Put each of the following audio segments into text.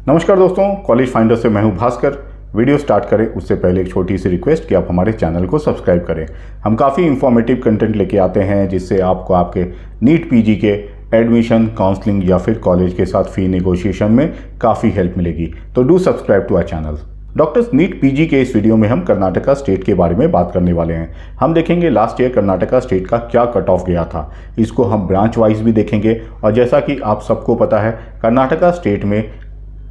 नमस्कार दोस्तों, college finder से मैं हूं भास्कर। वीडियो स्टार्ट करें उससे पहले एक छोटी सी रिक्वेस्ट कि आप हमारे चैनल को सब्सक्राइब करें। हम काफ़ी इंफॉर्मेटिव कंटेंट लेके आते हैं जिससे आपको आपके नीट पीजी के एडमिशन, काउंसलिंग या फिर कॉलेज के साथ फ़ी नेगोशिएशन में काफ़ी हेल्प मिलेगी। तो do subscribe to our channel. Doctors NEET PG के इस वीडियो में हम कर्नाटका स्टेट के बारे में बात करने वाले हैं। हम देखेंगे लास्ट ईयर कर्नाटका स्टेट का क्या कट ऑफ गया था, इसको हम ब्रांच वाइज भी देखेंगे। और जैसा कि आप सबको पता है, कर्नाटका स्टेट में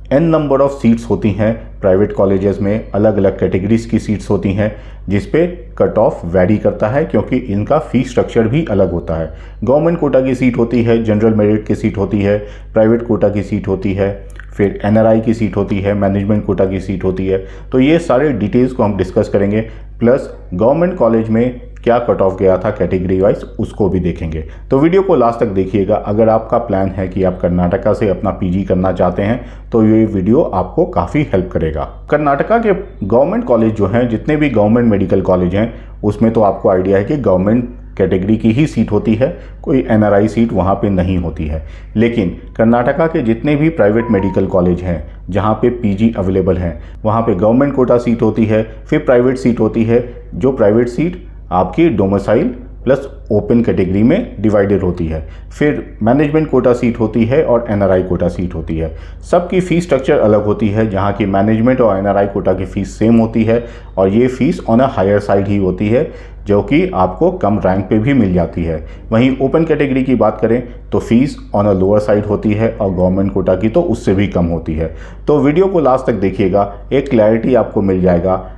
n नंबर ऑफ सीट्स होती हैं। प्राइवेट कॉलेजेस में अलग अलग कैटेगरीज की सीट्स होती हैं जिस पे कट ऑफ वैरी करता है क्योंकि इनका फी स्ट्रक्चर भी अलग होता है। गवर्नमेंट कोटा की सीट होती है, जनरल मेरिट की सीट होती है, प्राइवेट कोटा की सीट होती है, फिर NRI की सीट होती है, मैनेजमेंट कोटा की सीट होती है। तो ये सारे डिटेल्स को हम डिस्कस करेंगे, प्लस गवर्नमेंट कॉलेज में क्या कट ऑफ गया था कैटेगरी वाइज उसको भी देखेंगे। तो वीडियो को लास्ट तक देखिएगा। अगर आपका प्लान है कि आप कर्नाटका से अपना पीजी करना चाहते हैं तो ये वीडियो आपको काफ़ी हेल्प करेगा। कर्नाटका के गवर्नमेंट कॉलेज जो हैं, जितने भी गवर्नमेंट मेडिकल कॉलेज हैं, उसमें तो आपको आइडिया है कि गवर्नमेंट कैटेगरी की ही सीट होती है, कोई NRI सीट वहाँ पे नहीं होती है। लेकिन कर्नाटका के जितने भी प्राइवेट मेडिकल कॉलेज हैं जहाँ पे पीजी अवेलेबल हैं, वहाँ पे गवर्नमेंट कोटा सीट होती है, फिर प्राइवेट सीट होती है। जो प्राइवेट सीट आपकी डोमिसाइल प्लस ओपन कैटेगरी में डिवाइडेड होती है, फिर मैनेजमेंट कोटा सीट होती है और NRI कोटा सीट होती है। सबकी फ़ीस स्ट्रक्चर अलग होती है, जहाँ की मैनेजमेंट और NRI कोटा की फ़ीस सेम होती है और ये fees on a higher side ही होती है जो कि आपको कम रैंक पे भी मिल जाती है। वहीं ओपन कैटेगरी की बात करें तो fees on a lower side होती है और गवर्नमेंट कोटा की तो उससे भी कम होती है। तो वीडियो को लास्ट तक देखिएगा, एक क्लैरिटी आपको मिल जाएगा।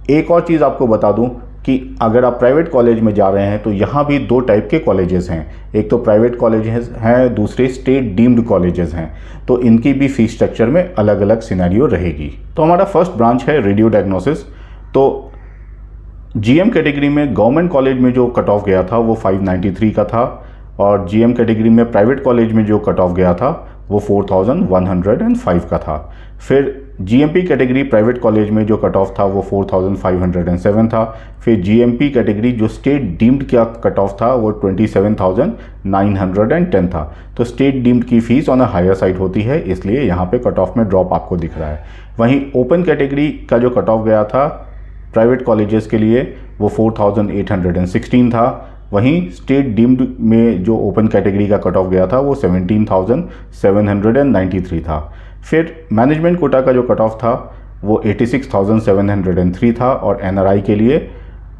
एक और चीज़ आपको बता दूं कि अगर आप प्राइवेट कॉलेज में जा रहे हैं तो यहाँ भी दो टाइप के कॉलेजेस हैं। एक तो प्राइवेट कॉलेजेस हैं, दूसरे स्टेट डीम्ड कॉलेजेस हैं। तो इनकी भी फीस स्ट्रक्चर में अलग अलग सिनेरियो रहेगी। तो हमारा फर्स्ट ब्रांच है रेडियो डायग्नोसिस। तो GM कैटेगरी में गवर्नमेंट कॉलेज में जो कट ऑफ गया था वो 593 का था और GM कैटेगरी में प्राइवेट कॉलेज में जो कट ऑफ गया था वो 4105 का था। फिर GMP कैटेगरी प्राइवेट कॉलेज में जो कट ऑफ था वो 4507 था। फिर GMP कैटेगरी जो स्टेट डीम्ड का कट ऑफ था वो 27910 था। तो स्टेट डीम्ड की fees on a higher side होती है, इसलिए यहाँ पे कट ऑफ में ड्रॉप आपको दिख रहा है। वहीं ओपन कैटेगरी का जो कट ऑफ गया था प्राइवेट कॉलेजेस के लिए वो 4816 था। वहीं स्टेट डीम्ड में जो ओपन कैटेगरी का कट ऑफ गया था वो 17793 था। फिर मैनेजमेंट कोटा का जो कट ऑफ था वो 86,703 था और NRI के लिए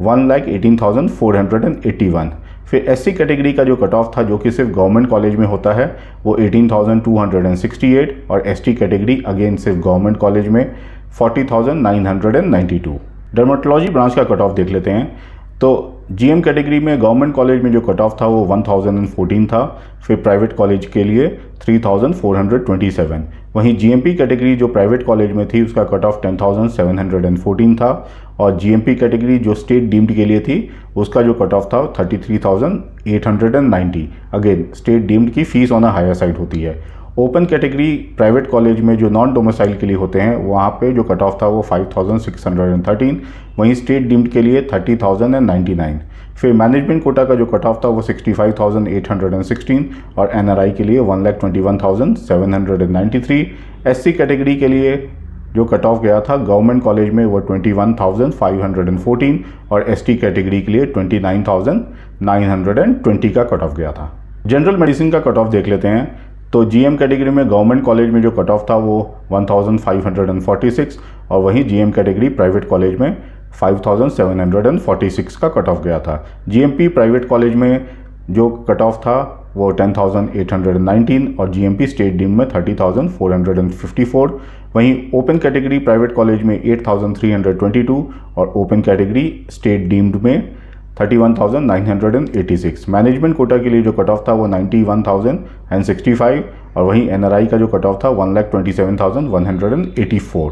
1,18,481। फिर SC कैटेगरी का जो कट ऑफ था, जो कि सिर्फ गवर्नमेंट कॉलेज में होता है, वो 18,268 और ST कैटेगरी अगेन सिर्फ गवर्नमेंट कॉलेज में 40,992। डर्मेटोलॉजी ब्रांच का कट ऑफ देख लेते हैं। तो GM कैटेगरी में गवर्नमेंट कॉलेज में जो कट ऑफ था वो 1014 था। फिर प्राइवेट कॉलेज के लिए 3427। वहीं GMP कैटेगरी जो प्राइवेट कॉलेज में थी उसका कट ऑफ 10714 था और GMP कैटेगरी जो स्टेट डीम्ड के लिए थी उसका जो कट ऑफ था 33,890। अगेन स्टेट डीम्ड की fees on a higher side होती है। ओपन कैटेगरी प्राइवेट कॉलेज में जो नॉन डोमिसाइल के लिए होते हैं वहाँ पे जो कट ऑफ था वो 5613। वहीं स्टेट डीम्ड के लिए 30,099। फिर मैनेजमेंट कोटा का जो कट ऑफ था वो 65,816 और NRI के लिए 1,21,793। SC कैटेगरी के लिए जो कट ऑफ गया था गवर्नमेंट कॉलेज में वो 21,514 और ST कैटेगरी के लिए 29,920 का कट ऑफ गया था। जनरल मेडिसिन का कट ऑफ देख लेते हैं। तो GM कैटेगरी में गवर्नमेंट कॉलेज में जो कट ऑफ था वो 1546 और वहीं GM कैटेगरी प्राइवेट कॉलेज में 5746 का कट ऑफ गया था। GMP प्राइवेट कॉलेज में जो कट ऑफ था वो 10,819 और GMP स्टेट डीम्ड में 30,454। वहीं ओपन कैटेगरी प्राइवेट कॉलेज में 8,322 और ओपन कैटेगरी स्टेट डीम्ड में 31,986। मैनेजमेंट कोटा के लिए जो कट ऑफ था वो 91,065 और वहीं NRI का जो कट ऑफ था 1,27,184।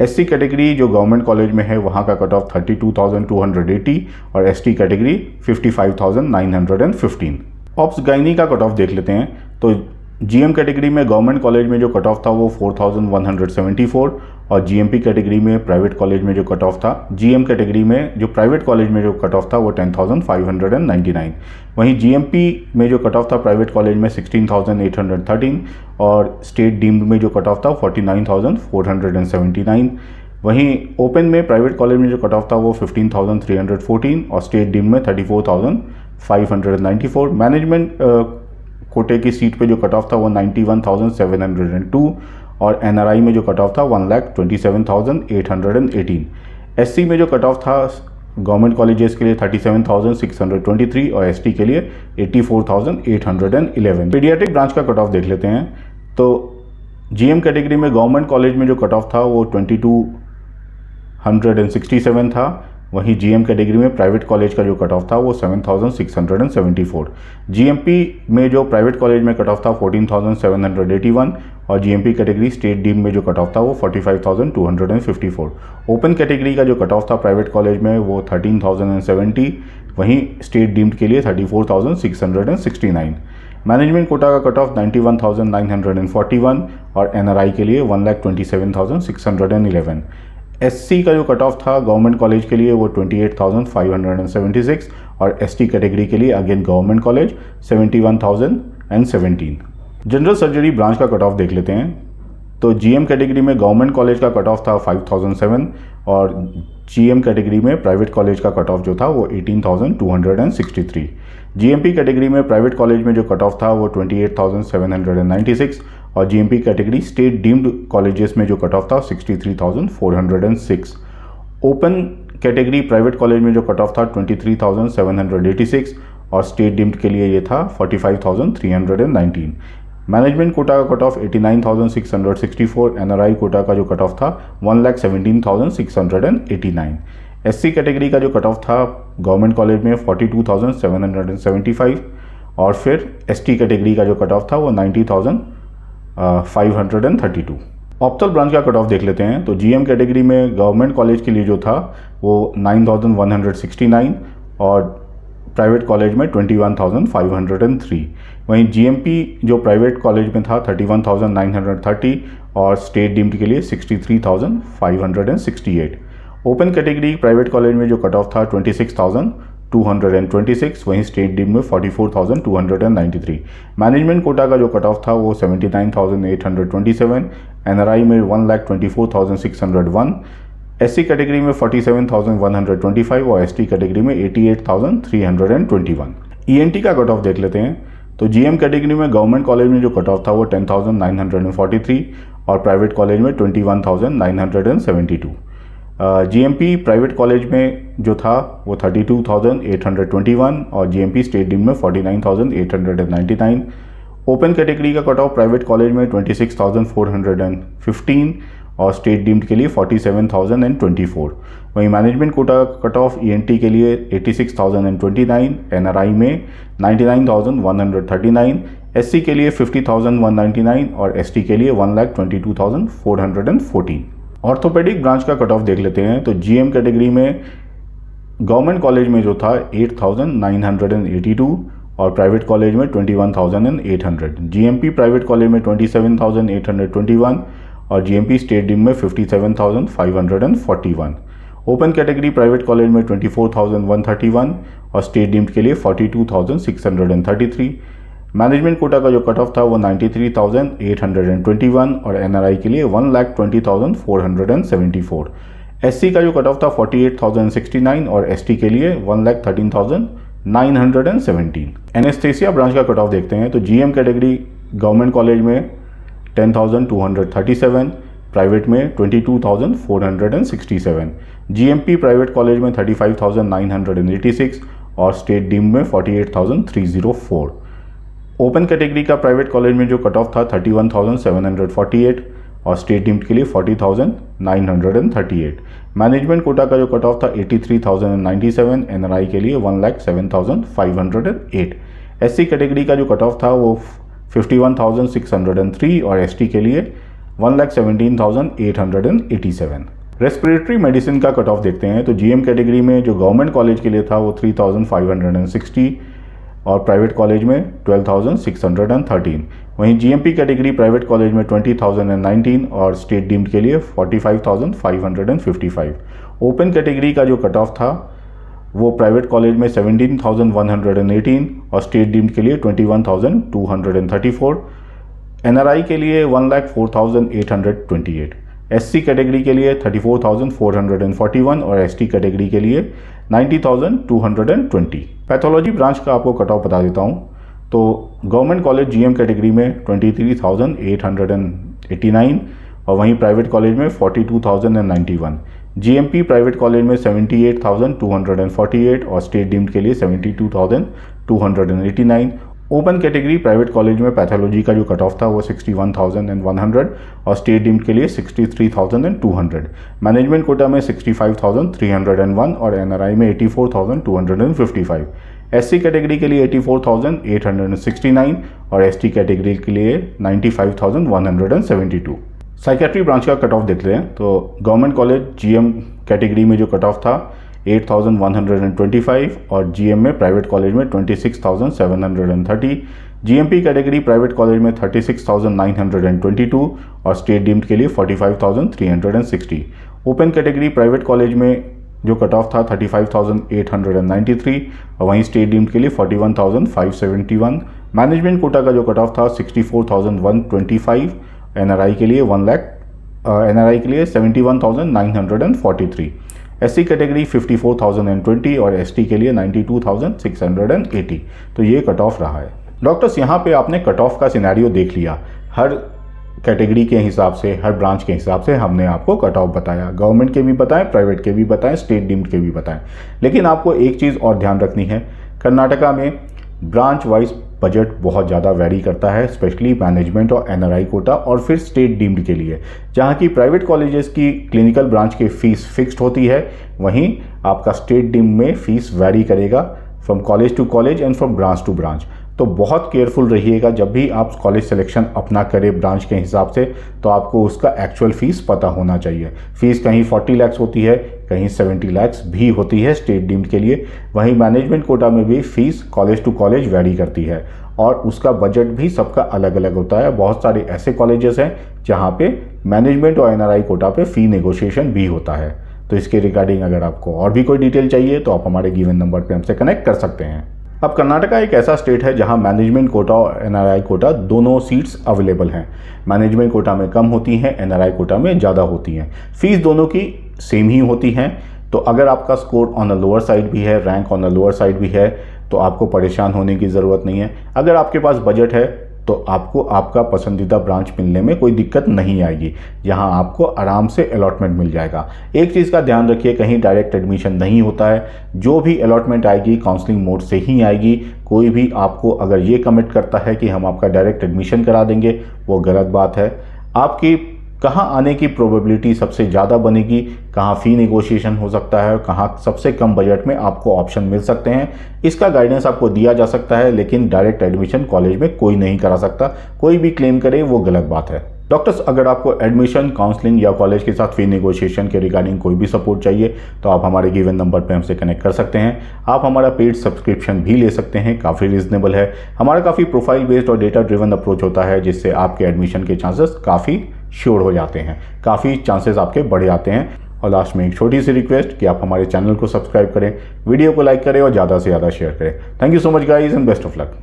SC कैटेगरी जो गवर्नमेंट कॉलेज में है वहाँ का कट ऑफ 32,280 और ST कैटेगरी 55,915। ऑप्स गाइनी का कट ऑफ देख लेते हैं। तो जीएम कैटेगरी में गवर्नमेंट कॉलेज में जो कट ऑफ था वो 4174 और जीएमपी कैटेगरी में प्राइवेट कॉलेज में जो कट ऑफ था, जीएम कैटेगरी में जो प्राइवेट कॉलेज में जो कट ऑफ था वो 10,599। वहीं जीएमपी में जो कट ऑफ था प्राइवेट कॉलेज में 16,813 और स्टेट डीम्ड में जो कट ऑफ था 49,479। वहीं ओपन में प्राइवेट कॉलेज में जो कट ऑफ था वो 15,314 और स्टेट डीम्ड में 34,594। मैनेजमेंट कोटे की सीट पे जो कट ऑफ था वो 91,702 और एनआरआई में जो कट ऑफ था 1,27,818। एससी में जो कट ऑफ था गवर्नमेंट कॉलेजेस के लिए 37,623 और एसटी के लिए 84,811। पीडियाट्रिक ब्रांच का कट ऑफ देख लेते हैं। तो जीएम कैटेगरी में गवर्नमेंट कॉलेज में जो कट ऑफ था वो 2267 था। वहीं जीएम कैटेगरी में प्राइवेट कॉलेज का जो कट ऑफ था वो 7,674। जीएमपी में जो प्राइवेट कॉलेज में कट ऑफ था 14,781 और जीएमपी कैटेगरी स्टेट डीम में जो कट ऑफ था वो 45,254। ओपन कैटेगरी का जो कट ऑफ था प्राइवेट कॉलेज में वो 13,070, वहीं स्टेट डीम्ड के लिए 34,669। मैनेजमेंट कोटा का कट ऑफ 91,941 और एनआरआई के लिए 1,27,611। एससी का जो कट ऑफ था गवर्नमेंट कॉलेज के लिए वो 28,576 और एसटी कैटेगरी के लिए again government college 71,017। General surgery branch का कट ऑफ देख लेते हैं। तो जीएम कैटेगरी में गवर्नमेंट कॉलेज का कट ऑफ था 5,007 और जीएम कैटेगरी में प्राइवेट कॉलेज का कट ऑफ जो था वो 18,263। जीएमपी कैटेगरी में प्राइवेट कॉलेज में जो कट ऑफ था वो 28,796 और GMP category state deemed colleges में जो कट ऑफ था 63,406। ओपन कैटेगरी प्राइवेट कॉलेज में जो कट ऑफ था 23,786 और स्टेट डीम्ड के लिए ये था 45,319। मैनेजमेंट कोटा का कट ऑफ 89,664। एनआरआई कोटा का जो कट ऑफ था 1,17,689। एससी कैटेगरी का जो कट ऑफ था गवर्नमेंट कॉलेज में 42,775 और फिर एसटी कैटेगरी का जो कट ऑफ था वो 90,532। ऑप्टल ब्रांच का कट ऑफ देख लेते हैं। तो जीएम कैटेगरी में गवर्नमेंट कॉलेज के लिए जो था वो 9,169 और प्राइवेट कॉलेज में 21,503। वहीं जीएमपी जो प्राइवेट कॉलेज में था 31,930 और स्टेट डीम्ड के लिए 63,568। ओपन कैटेगरी प्राइवेट कॉलेज में जो कट ऑफ था 26,226, वहीं स्टेट डीम्ड में 44,293। मैनेजमेंट कोटा का जो कट ऑफ था वो 79,827, एनआरआई में 1,24,601, एससी कैटेगरी में 47,125 और एसटी कैटेगरी में 88,321। ईएनटी का कट ऑफ देख लेते हैं। तो जीएम कैटेगरी में गवर्नमेंट कॉलेज में जो कट ऑफ था वो 10,943 और प्राइवेट कॉलेज में 21,972। जीएमपी प्राइवेट कॉलेज में जो था वो 32,821 और जीएमपी स्टेट डीम में 49,899। ओपन कैटेगरी का कट ऑफ प्राइवेट कॉलेज में 26,415 और स्टेट डीम्ड के लिए 47,024। वहीं management quota cut off ENT के लिए 86,029, एनआरआई में 99,139, एससी के लिए 50,199 और एसटी के लिए 1,22,414। ऑर्थोपेडिक ब्रांच का कट ऑफ देख लेते हैं। तो जीएम कैटेगरी में गवर्नमेंट कॉलेज में जो था 8,982 और प्राइवेट कॉलेज में 21,800। जीएमपी प्राइवेट कॉलेज में 27,821 और जीएमपी स्टेट डीम में 57,541। ओपन कैटेगरी प्राइवेट कॉलेज में 24,131 और स्टेट डीम्ड के लिए 42,633। मैनेजमेंट कोटा का जो कट ऑफ था वो 93,821 और एनआरआई के लिए 1,20,474। एससी का जो कट ऑफ था 48,069 और एसटी के लिए 1,13,917। एनेस्थेसिया ब्रांच का कट ऑफ देखते हैं। तो जीएम कैटेगरी गवर्नमेंट कॉलेज में 10,237, प्राइवेट में 22,467। जीएमपी प्राइवेट कॉलेज में 35,986 और स्टेट डीम में 48,304। ओपन कैटेगरी का प्राइवेट कॉलेज में जो कट ऑफ था 31,748 और स्टेट डीम्ड के लिए 40,938। मैनेजमेंट कोटा का जो कट ऑफ था 83,097, एनआरआई के लिए 1,07,508। एससी कैटेगरी का जो कट ऑफ था वो 51,603 और एसटी के लिए 1,17,887। रेस्पिरेटरी मेडिसिन का कट ऑफ देखते हैं। तो जीएम कैटेगरी में जो गवर्नमेंट कॉलेज के लिए था वो 3,560 और प्राइवेट कॉलेज में 12,613। वहीं जीएमपी कैटेगरी प्राइवेट कॉलेज में 20,019 और स्टेट डीम्ड के लिए 45,555। ओपन कैटेगरी का जो कट ऑफ था वो प्राइवेट कॉलेज में 17,118 और स्टेट डीम्ड के लिए 21,234। एनआरआई के लिए 1,04,828। एससी कैटेगरी के लिए 34,441 और एसटी कैटेगरी के लिए 90,220। पैथोलॉजी ब्रांच का आपको कट ऑफ बता देता हूँ। तो गवर्नमेंट कॉलेज जीएम कैटेगरी में 23,889 और वहीं प्राइवेट कॉलेज में 42,091। जीएमपी प्राइवेट कॉलेज में 78,248 और स्टेट डीम्ड के लिए 72,289। ओपन कैटेगरी प्राइवेट कॉलेज में पैथोलॉजी का जो कट ऑफ था वो 61,100 और स्टेट डीम्ड के लिए 63,200। मैनेजमेंट कोटा में 65,301 और एनआरआई में 84,255। एससी कैटेगरी के लिए 84,869 और एसटी कैटेगरी के लिए 95,172। साइकेट्री ब्रांच का कट ऑफ देख रहे हैं तो गवर्नमेंट कॉलेज जीएम कैटेगरी में जो कट ऑफ था 8,125 और जीएम में प्राइवेट कॉलेज में 26,730। जीएमपी कैटेगरी प्राइवेट कॉलेज में 36,922 और स्टेट डीम्ड के लिए 45,360। ओपन कैटेगरी प्राइवेट कॉलेज में जो कट ऑफ था 35,893 और वहीं स्टेट डीम्ड के लिए 41,571। मैनेजमेंट कोटा का जो कट ऑफ था 64,125। एनआरआई के लिए 71,943। एससी कैटेगरी 54,020 और एसटी के लिए 92,680। तो ये कट ऑफ रहा है। डॉक्टर्स यहाँ पे आपने कट ऑफ का सिनेरियो देख लिया। हर कैटेगरी के हिसाब से, हर ब्रांच के हिसाब से हमने आपको कट ऑफ बताया। गवर्नमेंट के भी बताएं, प्राइवेट के भी बताएं, स्टेट डीम्ड के भी बताएं। लेकिन आपको एक चीज़ और ध्यान रखनी है, कर्नाटका में ब्रांच वाइज बजट बहुत ज़्यादा वेरी करता है, स्पेशली मैनेजमेंट और एनआरआई कोटा और फिर स्टेट डीम्ड के लिए। जहाँ की प्राइवेट कॉलेजेस की क्लिनिकल ब्रांच की फ़ीस फिक्स्ड होती है, वहीं आपका स्टेट डीम्ड में फ़ीस वेरी करेगा from college to college and from branch to branch. तो बहुत केयरफुल रहिएगा जब भी आप कॉलेज सिलेक्शन अपना करें ब्रांच के हिसाब से, तो आपको उसका एक्चुअल फ़ीस पता होना चाहिए। फ़ीस कहीं 40 लाख होती है, कहीं 70 लाख भी होती है स्टेट डीम्ड के लिए। वहीं मैनेजमेंट कोटा में भी fees college to college vary करती है और उसका बजट भी सबका अलग अलग होता है। बहुत सारे ऐसे कॉलेजेस हैं जहाँ पे मैनेजमेंट और एनआरआई कोटा पे फ़ी नेगोशिएशन भी होता है। तो इसके रिगार्डिंग अगर आपको और भी कोई डिटेल चाहिए तो आप हमारे गिवन नंबर पे हमसे कनेक्ट कर सकते हैं। अब कर्नाटका एक ऐसा स्टेट है जहां मैनेजमेंट कोटा और एनआरआई कोटा दोनों सीट्स अवेलेबल हैं। मैनेजमेंट कोटा में कम होती हैं, एनआरआई कोटा में ज़्यादा होती हैं। फीस दोनों की सेम ही होती हैं। तो अगर आपका score on the lower side भी है, rank on the lower side भी है, तो आपको परेशान होने की ज़रूरत नहीं है। अगर आपके पास बजट है तो आपको आपका पसंदीदा ब्रांच मिलने में कोई दिक्कत नहीं आएगी, जहां आपको आराम से अलॉटमेंट मिल जाएगा। एक चीज़ का ध्यान रखिए, कहीं डायरेक्ट एडमिशन नहीं होता है। जो भी अलॉटमेंट आएगी काउंसलिंग मोड से ही आएगी। कोई भी आपको अगर ये कमिट करता है कि हम आपका डायरेक्ट एडमिशन करा देंगे, वो गलत बात है। आपकी कहाँ आने की प्रोबेबिलिटी सबसे ज़्यादा बनेगी, कहाँ फ़ी नेगोशिएशन हो सकता है, कहाँ सबसे कम बजट में आपको ऑप्शन मिल सकते हैं, इसका गाइडेंस आपको दिया जा सकता है। लेकिन डायरेक्ट एडमिशन कॉलेज में कोई नहीं करा सकता। कोई भी क्लेम करे वो गलत बात है। डॉक्टर्स, अगर आपको एडमिशन, काउंसलिंग या कॉलेज के साथ फ़ी नेगोशिएशन के रिगार्डिंग कोई भी सपोर्ट चाहिए तो आप हमारे गिवन नंबर पे हमसे कनेक्ट कर सकते हैं। आप हमारा पेड सब्सक्रिप्शन भी ले सकते हैं, काफ़ी रीजनेबल है। हमारा काफ़ी प्रोफाइल बेस्ड और डेटा ड्रिवन अप्रोच होता है, जिससे आपके एडमिशन के चांसेस काफ़ी श्योर हो जाते हैं, काफ़ी चांसेस आपके बढ़ जाते हैं। और लास्ट में एक छोटी सी रिक्वेस्ट कि आप हमारे चैनल को सब्सक्राइब करें, वीडियो को लाइक करें और ज़्यादा से ज़्यादा शेयर करें। Thank you so much guys and best of luck.